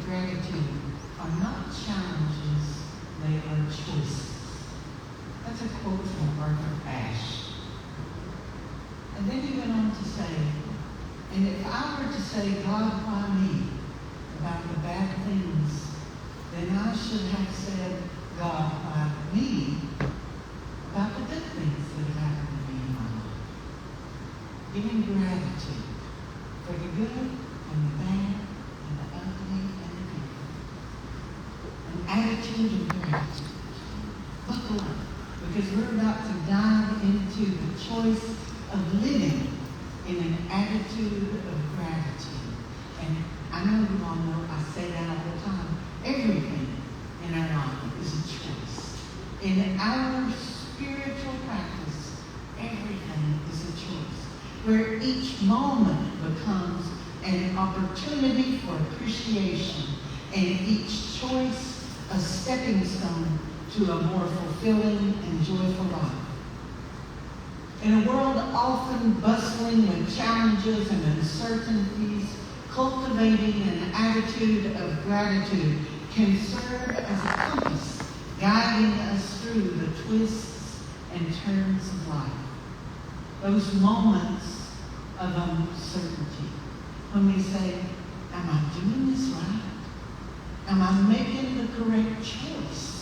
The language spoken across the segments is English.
gratitude are not challenges, they are choices. That's a quote from Arthur Ashe. And then he went on to say, and if I were to say, God, why me, about the bad things, then I should have said, God, why me, about the good things that have happened to me in my life. Giving gratitude for the good and the bad and the ugly and the beautiful. An attitude of gratitude. Buckle up, because we're about to dive into the choice of living in an attitude of gratitude. And I know you all know I say that all the time. Everything in our life is a choice. In our spiritual practice, everything is a choice. Where each moment becomes an opportunity for appreciation, and each choice a stepping stone to a more fulfilling and joyful life. In a world often bustling with challenges and uncertainties, cultivating an attitude of gratitude can serve as a compass, guiding us through the twists and turns of life. Those moments of uncertainty, when we say, am I doing this right? Am I making the correct choice?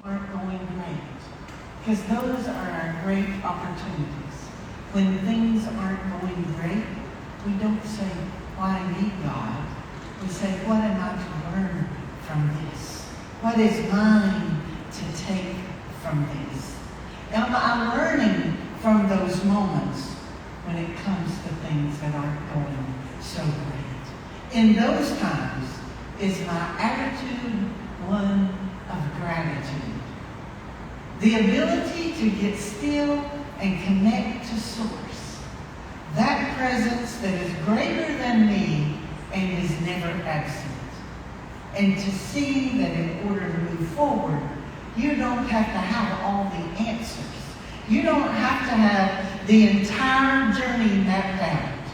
Aren't going great. Because those are our great opportunities. When things aren't going great, we don't say, why me, God? We say, what am I to learn from this? What is mine to take from this? Am I learning from those moments when it comes to things that aren't going so great? In those times, is my attitude one of gratitude? The ability to get still and connect to Source. That presence that is greater than me and is never absent. And to see that in order to move forward, you don't have to have all the answers. You don't have to have the entire journey mapped out.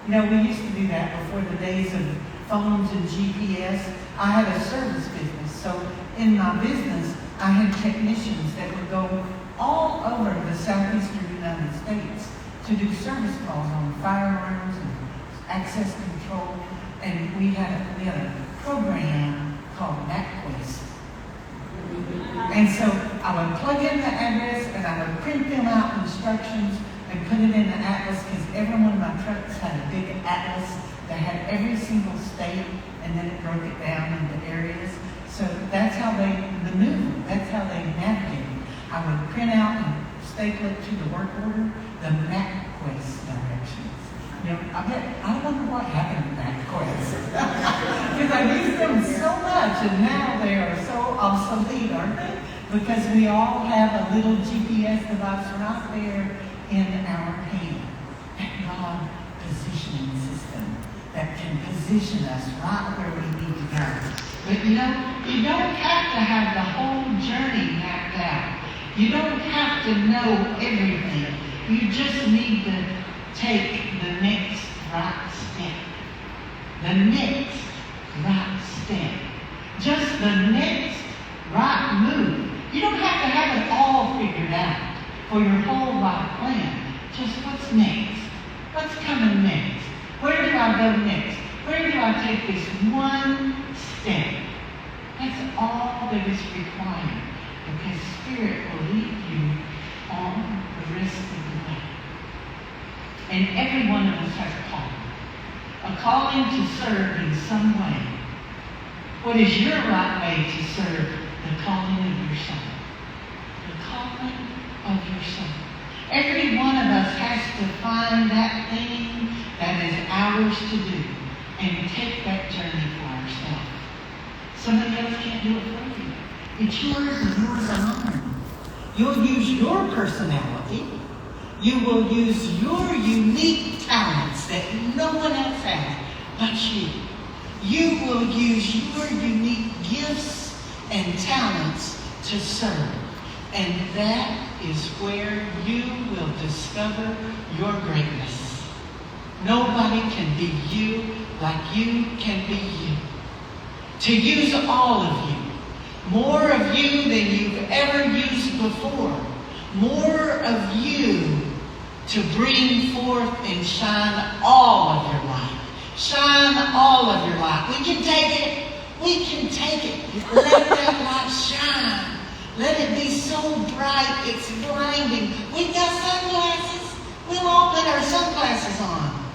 You know, we used to do that before the days of phones and GPS. I had a service business, so in my business, I had technicians that would go all over the southeastern United States to do service calls on firearms and access control. And we had a program called MapQuest. And so I would plug in the address and I would print them out instructions and put it in the atlas, because every one of my trucks had a big atlas that had every single state, and then it broke it down into areas. So that's how they maneuver. That's how they navigate. I would print out and staple it to the work order, the MapQuest directions. You know, I wonder what happened to MapQuest. Because I used them so much, and now they are so obsolete, aren't they? Because we all have a little GPS device right there in our hand. That God positioning system that can position us right where we need to go. But you know, you don't have to have the whole journey mapped out. You don't have to know everything. You just need to take the next right step. The next right step. Just the next right move. You don't have to have it all figured out for your whole life plan. Just what's next? What's coming next? Where do I go next? Where do I take this one step? That's all that is required, because Spirit will lead you on the rest of the way. And every one of us has a calling to serve in some way. What is your right way to serve the calling of your soul? The calling of your soul. Every one of us has to find that thing that is ours to do and take that journey for ourselves. Somebody else can't do it for you. It's yours and yours alone. You'll use your personality. You will use your unique talents that no one else has but you. You will use your unique gifts and talents to serve. And that is where you will discover your greatness. Nobody can be you like you can be you. To use all of you. More of you than you've ever used before. More of you to bring forth and shine all of your light. Shine all of your light. We can take it. We can take it. Let that light shine. Let it be so bright it's blinding. We've got sunglasses. We won't put our sunglasses on.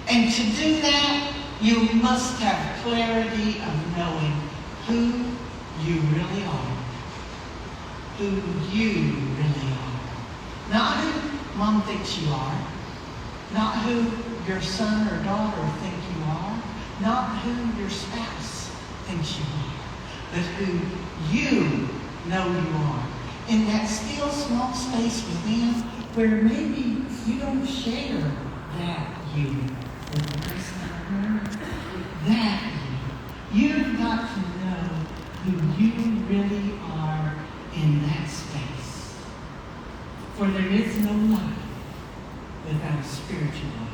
And to do that, you must have clarity of knowing who you really are. Who you really are. Not who mom thinks you are. Not who your son or daughter think you are. Not who your spouse thinks you are. But who you know you are. In that still small space within where maybe you don't share that you with the person around you. That you. You've got to know who you really are in that space. For there is no life without a spiritual life.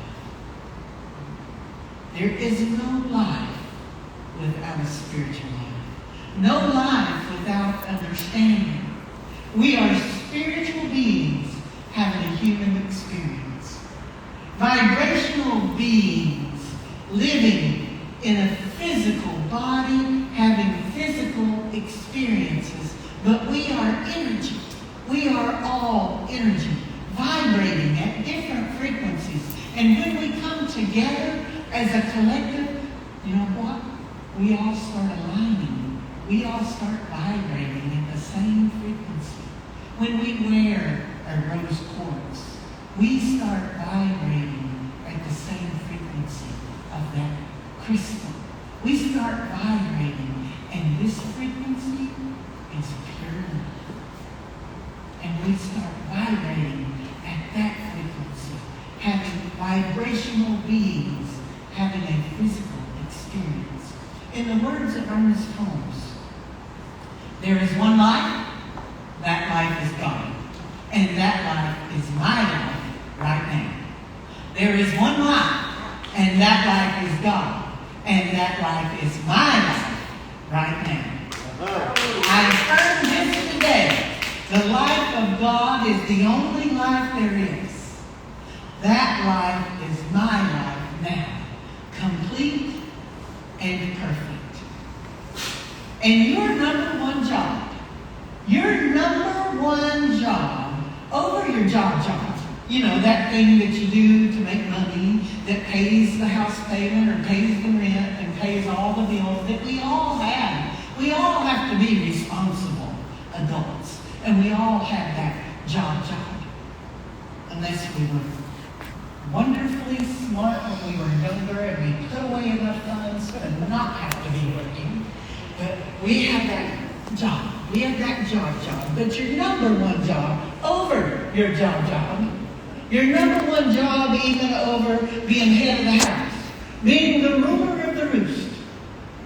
There is no life without a spiritual life. No life without understanding. We are spiritual beings having a human experience. Vibrational beings living in a physical body, having physical experiences. But we are energy. We are all energy, vibrating at different frequencies. And when we come together as a collective, you know what? We all start aligning. We all start vibrating at the same frequency. When we wear a rose quartz, we start vibrating at the same frequency of that crystal. We start vibrating, and this frequency is pure love. And we start vibrating at that frequency, having vibrational beings, having a physical experience. In the words of Ernest Holmes, there is one life, that life is God. And that life is my life right now. There is one life, and that life is God. And that life is my life right now. I affirm this today. The life of God is the only life there is. That life is my life now. Complete and perfect. And your number one job over your job, you know, that thing that you do to make money, that pays the house payment or pays the rent and pays all the bills that we all have. We all have to be responsible adults. And we all have that job. Unless we were wonderfully smart when we were younger and we put away enough funds to not have to be working. But we have that job. We have that job. But your number one job over your job, your number one job even over being head of the house, being the ruler of the roost,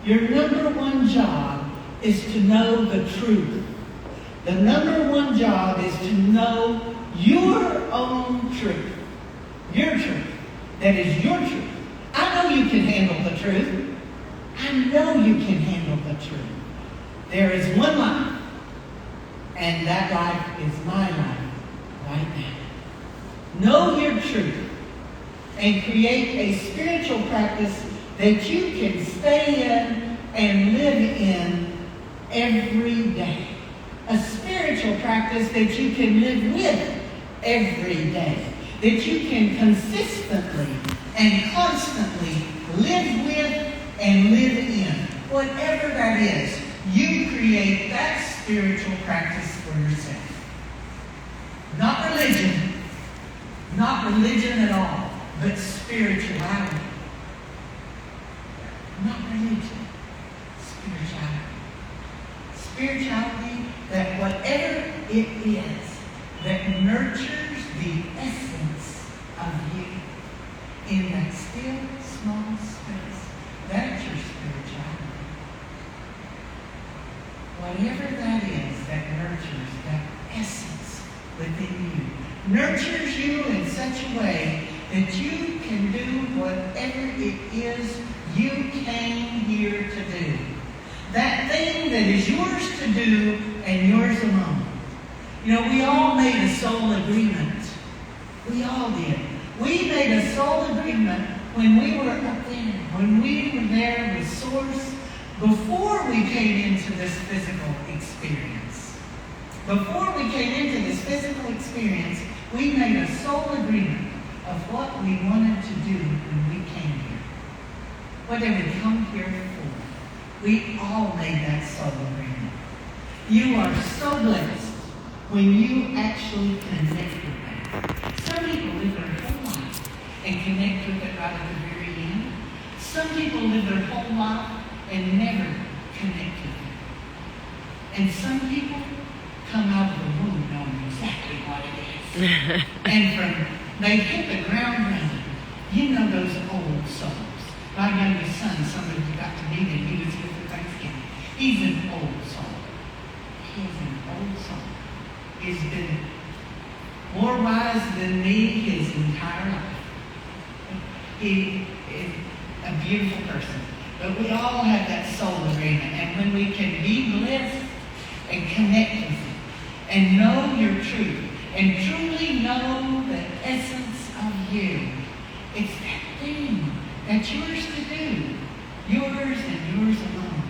your number one job is to know the truth. The number one job is to know your own truth. Your truth. That is your truth. I know you can handle the truth. I know you can handle the truth. There is one life, and that life is my life right now. Know your truth and create a spiritual practice that you can stay in and live in every day. A spiritual practice that you can live with every day. That you can consistently and constantly live with and live in. Whatever that is, you create that spiritual practice for yourself. Not religion. Not religion at all, but spirituality. Not religion. Spirituality. Spirituality that whatever it is that nurtures the essence of you in that still small space, that's your spirituality. Whatever that is that nurtures that essence within you, nurtures you in such a way that you can do whatever it is you came here to do. That thing that is yours to do and yours alone. You know, we all made a soul agreement. We all did. We made a soul agreement when we were up there, when we were there with Source, before we came into this physical experience. Before we came into this physical experience, we made a soul agreement of what we wanted to do when we came here. What did we come here for? We all made that soul agreement. You are so blessed when you actually connect with that. Some people live their whole life and connect with it right at the very end. Some people live their whole life and never connect with it. And some people come out of the womb knowing exactly what it is. And from they hit the ground running. You know those old souls. My youngest son, some of you got to meet him. He was here for Thanksgiving. He's an old soul. He's an old soul. He's been more wise than me his entire life. He is a beautiful person. But we all have that soul agreement. And when we can be blessed and connect with it and know your truth and truly know the essence of you, it's that thing that's yours to do. Yours and yours alone.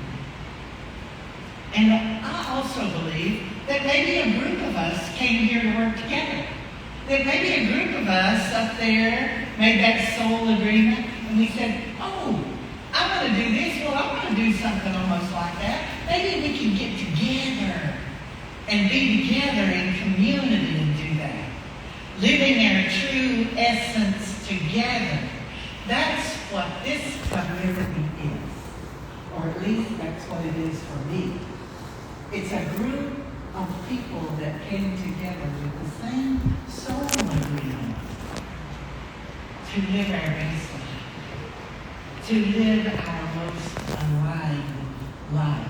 And I also believe that maybe a group of us came here to work together. That maybe a group of us up there made that soul agreement and we said, oh, I want to do this. Well, I want to do something almost like that. Maybe we can get together and be together in community and do that. Living our true essence together. That's what this community is. Or at least that's what it is for me. It's a group of people that came together with the same soul agreement to live our best life, to live our most alive life,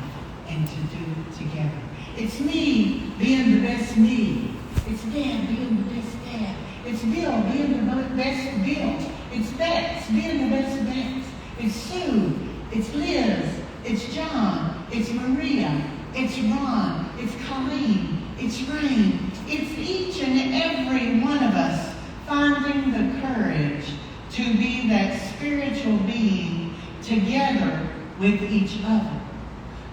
and to do it together. It's me being the best me. It's Dad being the best Dad. It's Bill being the best Bill. It's Bex being the best Bex. It's Sue. It's Liz. It's John. It's Maria. It's Ron. It's Colleen. It's Rain. It's each and every one of us finding the courage to be that spiritual being together with each other.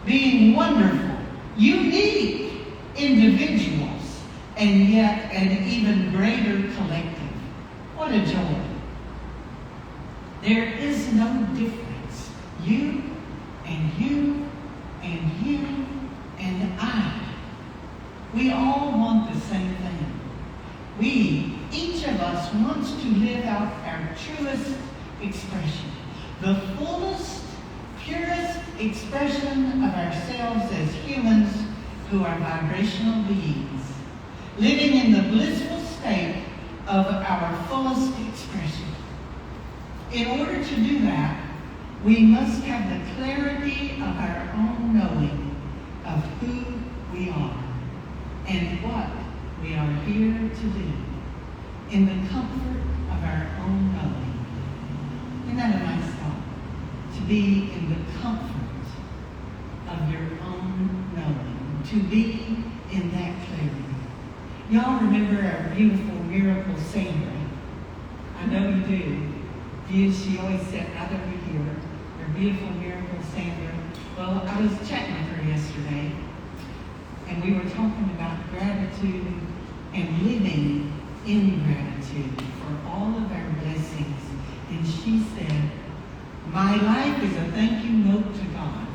Being wonderful, unique individuals, and yet an even greater collective. What a joy. There is no difference. You and you and you and I. We all want the same thing. Each of us wants to live out our truest expression. The fullest, purest expression of ourselves as humans who are vibrational beings. Living in the blissful state of our fullest expression. In order to do that, we must have the clarity of our own knowing of who we are and what we are here to do in the comfort of our own knowing. Isn't that a nice thought? To be in the comfort of your own knowing. To be in that clarity. Y'all remember our beautiful miracle Sandra? I know you do. She always sat right over here. Our beautiful miracle Sandra. Well, I was chatting with her yesterday, and we were talking about gratitude and living in gratitude for all of our blessings. And she said, my life is a thank you note to God.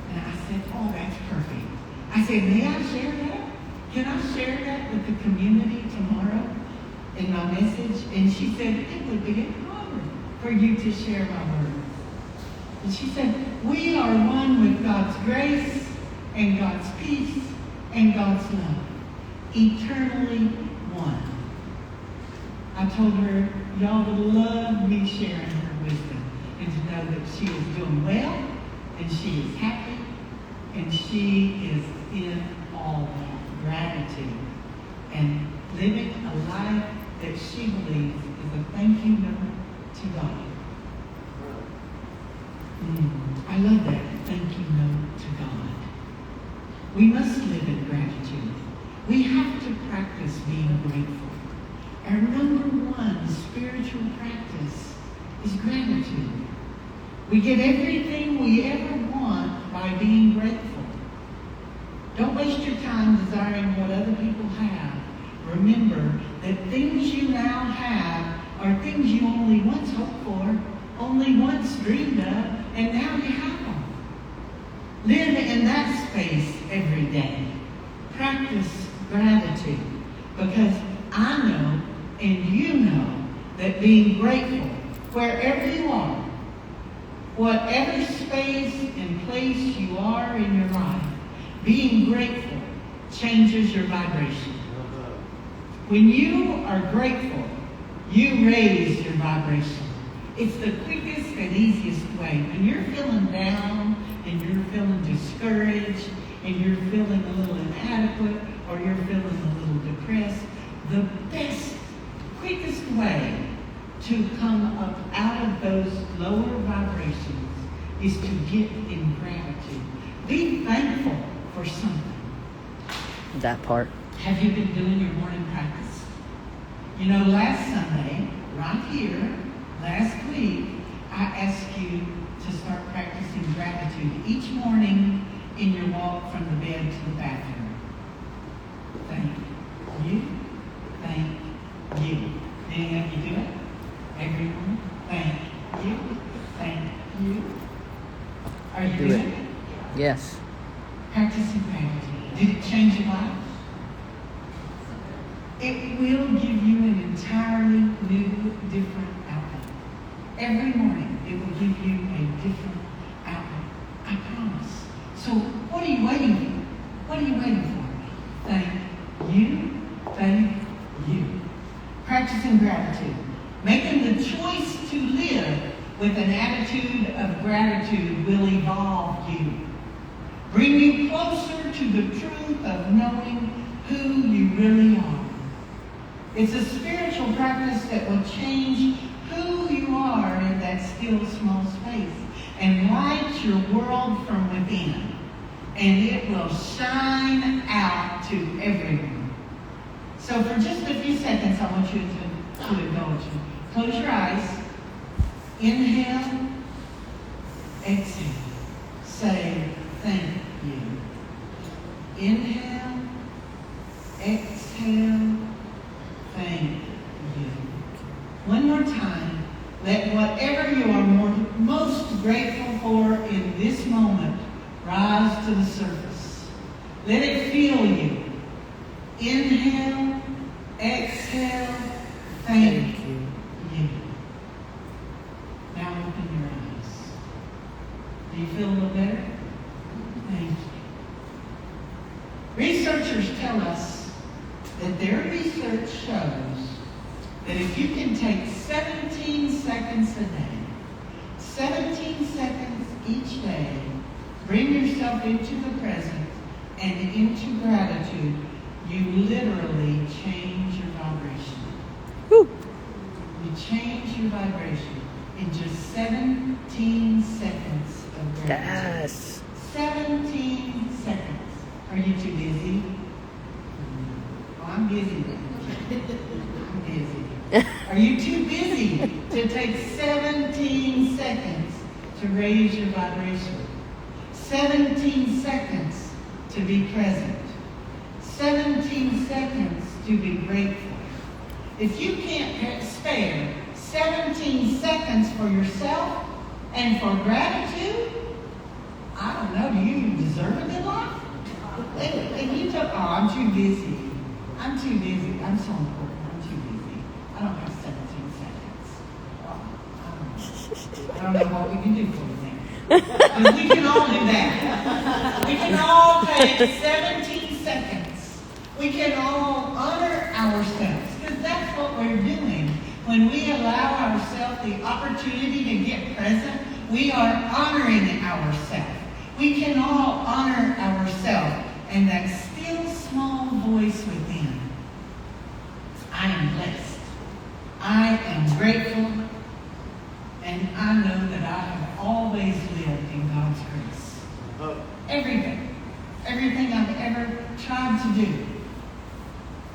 And I said, oh, that's perfect. I said, may I share that? Can I share that with the community tomorrow in my message? And she said, it would be an honor for you to share my words. And she said, we are one with God's grace and God's peace and God's love. Eternally one. I told her, y'all would love me sharing her wisdom and to know that she is doing well and she is happy and she is in all that gratitude and living a life that she believes is a thank you note to God. I love that. Thank you note to God. We must live in gratitude. We have to practice being grateful. Our number one spiritual practice is gratitude. We get everything we ever want by being grateful. Don't waste your time desiring what other people have. Remember that things you now have are things you only once hoped for, only once dreamed of, and now you have them. Live in that space every day. Practice gratitude, because I know and you know that being grateful wherever you are, whatever space and place you are in your life, being grateful changes your vibration. When you are grateful, you raise your vibration. It's the quickest and easiest way. When you're feeling down and you're feeling discouraged and you're feeling a little inadequate or you're feeling a little depressed, the best, quickest way to come up out of those lower vibrations is to get in gratitude. Be thankful for something. That part. Have you been doing your morning practice? You know, last Sunday, right here, last week, I asked you to start practicing gratitude each morning in your walk from the bed to the bathroom. Thank you. Thank you. Did any of you do it? Everyone? Thank you. Thank you. Are you doing it? Yes. Practicing gratitude. Did it change your life? It will give you an entirely new, different outlook. Every morning, it will give you a different outlook. I promise. So, what are you waiting for? What are you waiting for? Thank you. Thank you. Practicing gratitude. Making the choice to live with an attitude of gratitude will evolve you. Bring you closer to the truth of knowing who you really are. It's a spiritual practice that will change who you are in that still small space and light your world from within. And it will shine out to everyone. So for just a few seconds, I want you to indulge me. Close your eyes. Inhale. Exhale. Say thank you. Inhale. Exhale. Thank you. One more time. Let whatever you are most grateful for in this moment rise to the surface. Let it feel you. Inhale. Exhale. Thank you. Now open your eyes. Do you feel a little better? Thank you. Researchers tell us that their research shows that if you can take 17 seconds a day, 17 seconds each day, bring yourself into the present and into gratitude, you literally change your vibration. Woo. You change your vibration in just 17 seconds of gratitude. Yes. 17 seconds. Are you too busy? Oh, I'm busy. I'm busy. Are you too busy to take 17 seconds to raise your vibration? 17 seconds to be present. 17 seconds to be grateful. If you can't spare 17 seconds for yourself and for gratitude, I don't know, do you even deserve a good life? And you took, I'm too busy. I'm too busy. I'm so important. I'm too busy. I don't have 17 seconds. I don't know what we can do for you there. But we can all do that. We can all take 17 seconds. We can all honor ourselves, because that's what we're doing. When we allow ourselves the opportunity to get present, we are honoring ourselves. We can all honor ourselves and that still small voice within. I am blessed.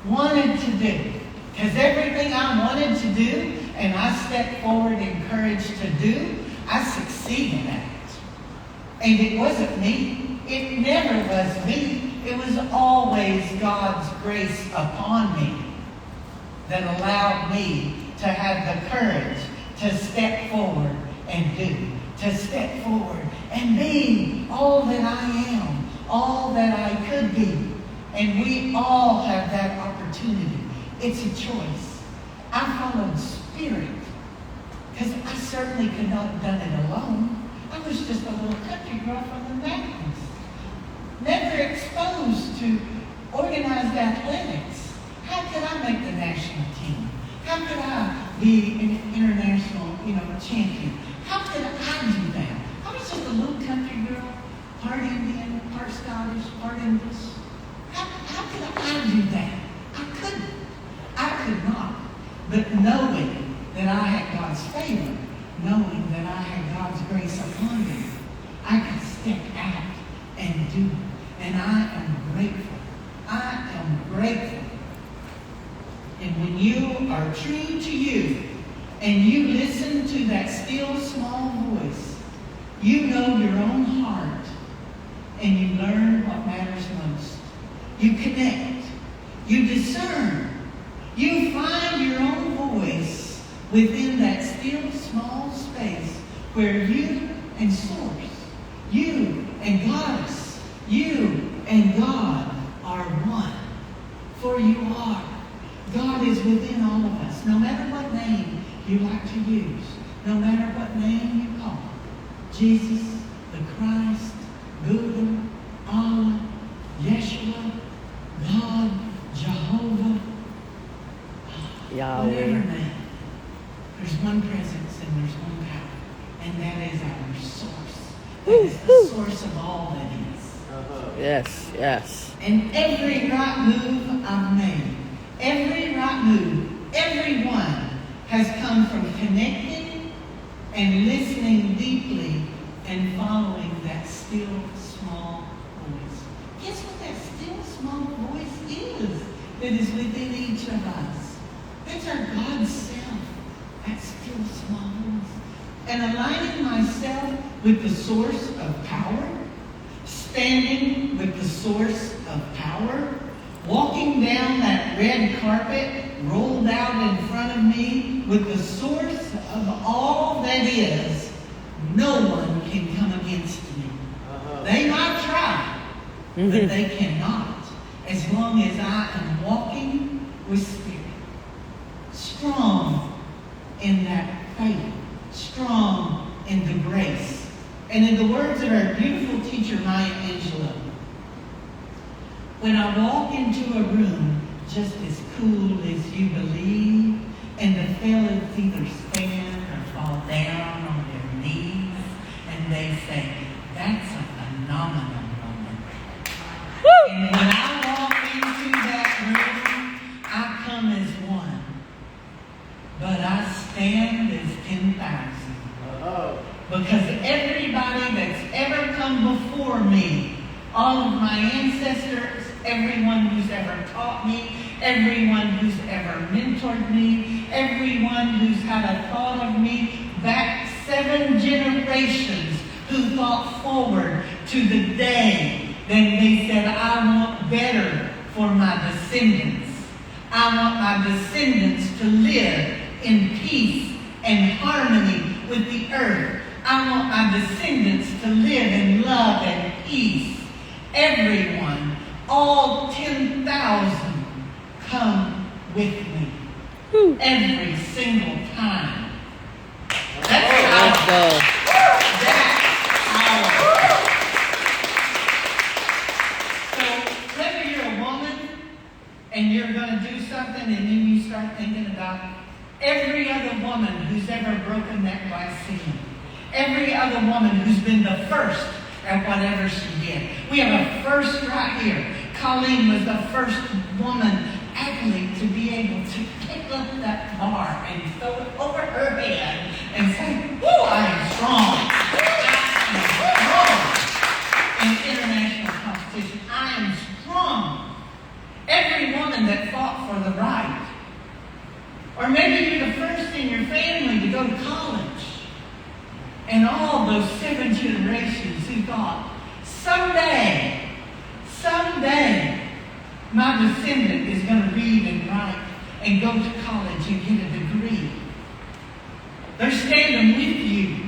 wanted to do. Because everything I wanted to do and I stepped forward in courage to do, I succeeded at it. And it wasn't me. It never was me. It was always God's grace upon me that allowed me to have the courage to step forward and do. To step forward and be all that I am, all that I could be. And we all have that opportunity. It's a choice. I followed Spirit because I certainly could not have done it alone. I was just a little country girl from the mountains, never exposed to organized athletics. How could I make the national team? How could I be an international, champion? How could I do that? I was just a little country girl, part Indian, part Scottish, part English. How could I do that? I couldn't. I could not. But knowing that I had God's favor, knowing that I had God's grace upon me, I could step out and do it. And I am grateful. I am grateful. And when you are true to you, and you listen to that still small voice, you know your own heart, and you learn what matters most. You connect. You discern. You find your own voice within that still small space where you and Source, you and Goddess, you and God are one. For you are. God is within all of us, no matter what name you like to use, no matter what name you call. Jesus, the Christ, Buddha, Allah, Yeshua, God, Jehovah, Yahweh. whatever name. There's one presence and there's one power, and that is our source. That is the source of all that is. Yes, yes. And every right move I've made, every right move, every one has come from connecting and listening deeply and following that still small voice. Guess what that still small voice is that is within each of us? That's our God self, that still small voice. And aligning myself with the source of power, standing with the source of power, walking down that red carpet rolled out in front of me with the source of all that is, no one can come against me. They might try, but they cannot, as long as I am walking with Spirit. Strong in that faith, strong in the grace. And in the words of our beautiful teacher, Maya Angelou, when I walk into a room just as cool as you believe, and the fellas either stand or fall down on their knees, and they say, that's a phenomenal moment. And when I walk into that room, I come as one, but I stand as 10,000. Because everybody that's ever come before me, all of my ancestors, everyone who's ever taught me, everyone who's ever mentored me, everyone who's had a thought of me, back 7 generations who thought forward to the day then they said, I want better for my descendants. I want my descendants to live in peace and harmony with the earth. I want my descendants to live in love and peace. Everyone, all 10,000, come with me. Every single time. That's Let's go. That's power. So whether you're a woman and you're going to do something and then you start thinking about every other woman who's ever broken that glass ceiling. Every other woman who's been the first at whatever she did. We have a first right here. Colleen was the first woman athlete to be able to pick up that bar and throw it over her head and say, "Whoa, I am strong. I am strong." In international competition, I am strong. Every woman one that fought for the right. Or maybe you're the first in your family to go to college. And all those 7 generations who thought, someday, my descendant is going to read and write and go to college and get a degree. They're standing with you.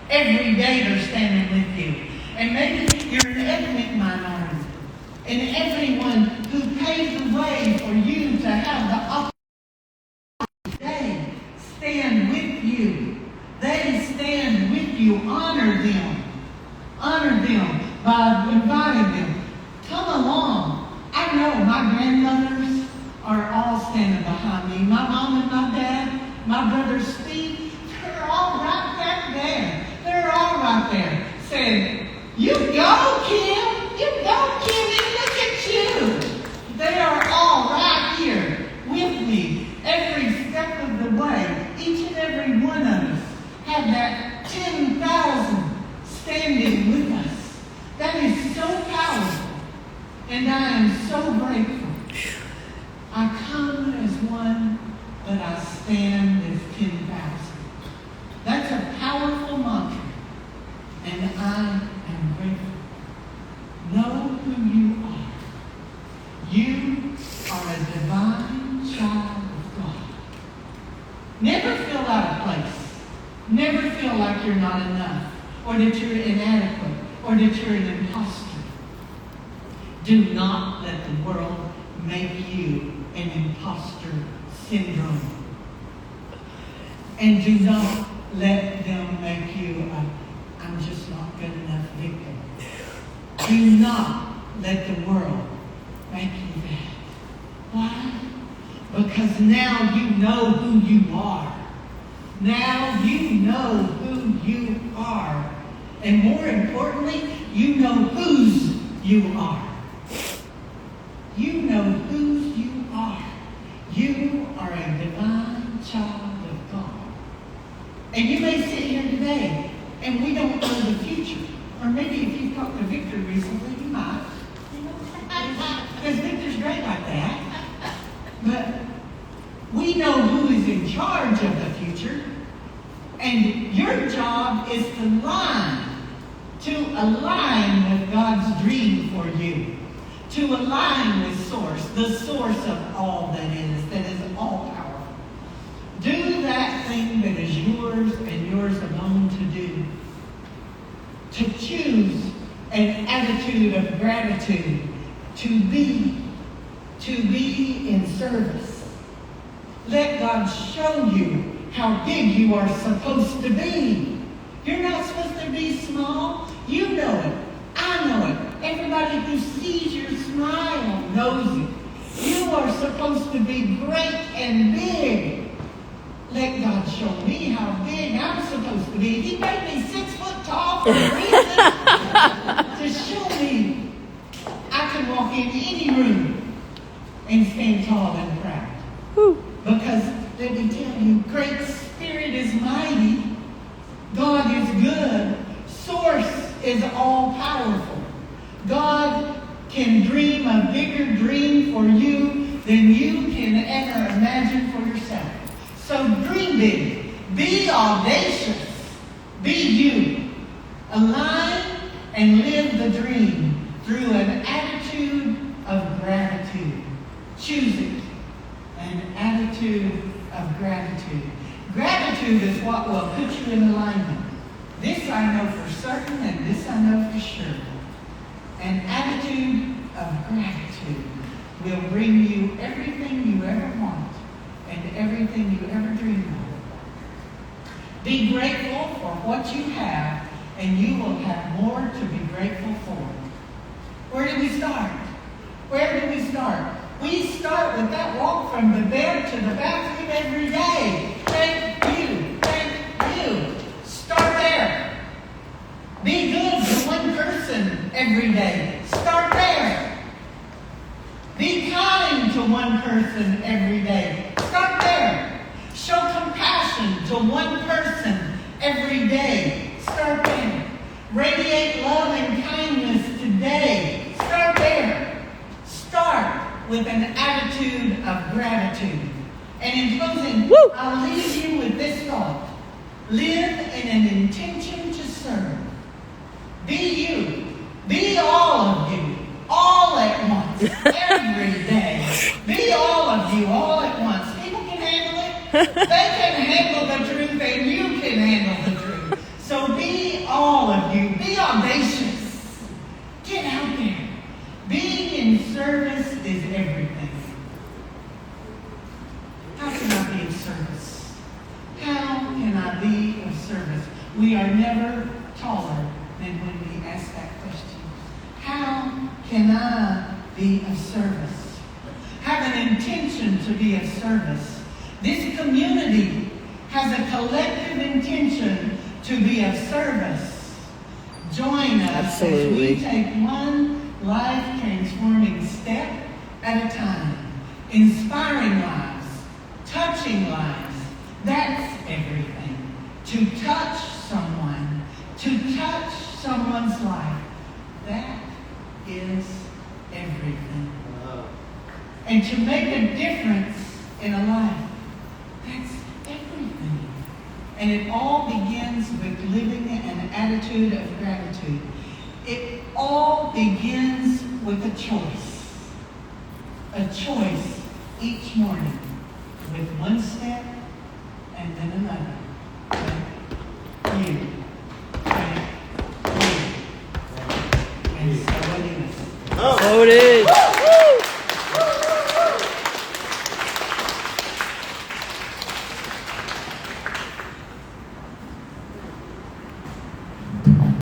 Every day they're standing with you. And maybe you're an ethnic minority. And everyone who paved the way for you to have the opportunity, they stand with you. They stand with you. Honor them. Honor them by inviting them. Come along. I know my grandmothers are all standing behind me. My mom and my dad, my brother Steve, they're all right back there. They're all right there saying, you go, Kim. You go, Kim, and look at you. They are all right here with me every step of the way. Each and every one of us have that 10,000 standing with us. That is so powerful. And I am so grateful. I come as one, but I stand as 10,000. That's a powerful mantra. And I am grateful. Know who you are. You are a divine child of God. Never feel out of place. Never feel like you're not enough, or that you're inadequate, or that you're an imposter. Do not let the world make you an imposter syndrome. And do not let them make you a I'm just not good enough victim. Do not let the world make you that. Why? Because now you know who you are. Now you know who you are. And more importantly, you know whose you are. You know whose you are. You are a divine child of God. And you may sit here today and we don't know the future. Or maybe if you've talked to Victor recently, you might. Because Victor's great like that. But we know who is in charge of the future. And your job is to align with God's dream for you. To align with Source, the source of all that is all powerful. Do that thing that is yours and yours alone to do. To choose an attitude of gratitude, to be in service. Let God show you how big you are supposed to be. You're not supposed to be small. You know it. I know it. Everybody who sees your smile knows it. You are supposed to be great and big. Let God show me how big I'm supposed to be. He made me 6 foot tall for a reason. To show me I can walk in any room and stand tall and proud. Because let me tell you, Great Spirit is mighty. God is good. Source is all powerful. God can dream a bigger dream for you than you can ever imagine for yourself. So dream big. Be audacious. Be you. Align and live the dream through an attitude of gratitude. Choose it. An attitude of gratitude. Gratitude is what will put you in alignment. This I know for certain, and this I know for sure. An attitude of gratitude will bring you everything you ever want and everything you ever dream of. Be grateful for what you have, and you will have more to be grateful for. Where do we start? Where do we start? We start with that walk from the bed to the bathroom every day. Thank you. Thank you. Start there. Be good to one person every day. Start there. Be kind to one person every day. Start there. Show compassion to one person every day. Start there. Radiate love and kindness today. Start there. Start with an attitude of gratitude. And in closing, Woo! I'll leave you with this thought. Live in an intention to serve. Be you. Be all of you. All at once. Every day. Be all of you. All at once. People can handle it. They can handle the truth and you can handle the truth. So be all of you. Be audacious. Get out there. Being in service is everything. How can I be of service? How can I be of service? We are never taller than when we ask that question. How can I be of service? Have an intention to be of service. This community has a collective intention to be of service. Join us Absolutely. as we take one life-transforming step at a time, inspiring lives, touching lives. That's everything. To touch someone, to touch someone's life, that is everything. And to make a difference in a life, that's everything. And it all begins with living an attitude of gratitude. It all begins with a choice. A choice each morning with one step and then another. Thank you. Thank you. And so it is. So it is.